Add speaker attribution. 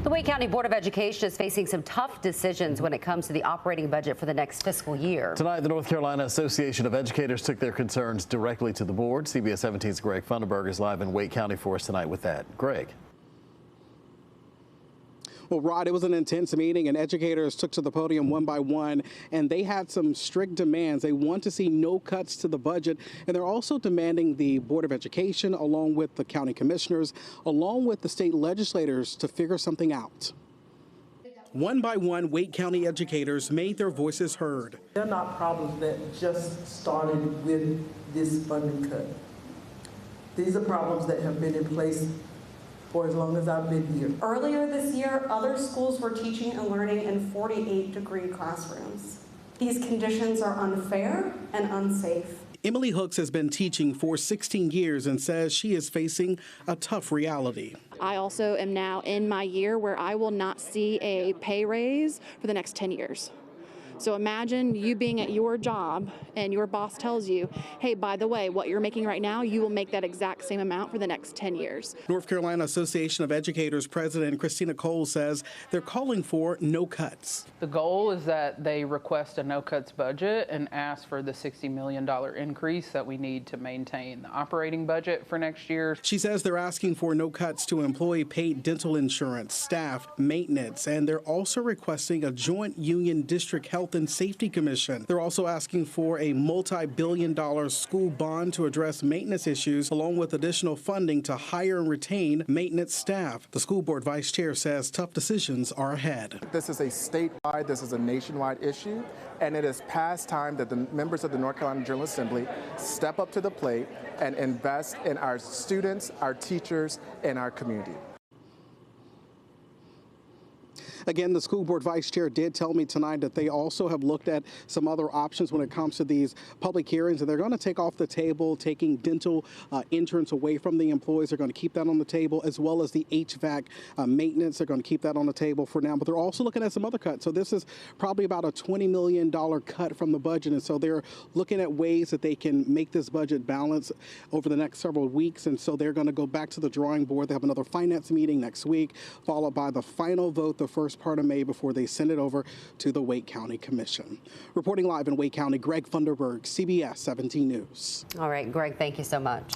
Speaker 1: The Wake County Board of Education is facing some tough decisions when it comes to the operating budget for the next fiscal year.
Speaker 2: Tonight, the North Carolina Association of Educators took their concerns directly to the board. CBS 17's Greg Funderburg is live in Wake County for us tonight with that. Greg.
Speaker 3: Well, Rod, it was an intense meeting, and educators took to the podium one by one, and they had some strict demands. They want to see no cuts to the budget, and they're also demanding the Board of Education, along with the county commissioners, along with the state legislators, to figure something out. One by one, Wake County educators made their voices heard.
Speaker 4: They're not problems that just started with this funding cut. These are problems that have been in place for as long as I've been here.
Speaker 5: Earlier this year, other schools were teaching and learning in 48-degree classrooms. These conditions are unfair and unsafe.
Speaker 3: Emily Hooks has been teaching for 16 years and says she is facing a tough reality.
Speaker 6: I also am now in my year where I will not see a pay raise for the next 10 years. So imagine you being at your job and your boss tells you, hey, by the way, what you're making right now, you will make that exact same amount for the next 10 years.
Speaker 3: North Carolina Association of Educators President Christina Cole says they're calling for no cuts.
Speaker 7: The goal is that they request a no cuts budget and ask for the $60 million increase that we need to maintain the operating budget for next year.
Speaker 3: She says they're asking for no cuts to employee paid dental insurance, staff, maintenance, and they're also requesting a joint union district health and Safety Commission. They're also asking for a multi-billion-dollar school bond to address maintenance issues, along with additional funding to hire and retain maintenance staff. The school board vice chair says tough decisions are ahead.
Speaker 8: This is a statewide, this is a nationwide issue, and it is past time that the members of the North Carolina General Assembly step up to the plate and invest in our students, our teachers, and our community.
Speaker 3: Again, the school board vice chair did tell me tonight that they also have looked at some other options when it comes to these public hearings, and they're going to take off the table taking dental insurance away from the employees. They're going to keep that on the table, as well as the HVAC maintenance. They're going to keep that on the table for now, but they're also looking at some other cuts. So this is probably about a $20 million cut from the budget, and so they're looking at ways that they can make this budget balance over the next several weeks, and so they're going to go back to the drawing board. They have another finance meeting next week, followed by the final vote the first part of May before they send it over to the Wake County Commission. Reporting live in Wake County, Greg Funderburg, CBS 17 News.
Speaker 1: All right, Greg, thank you so much.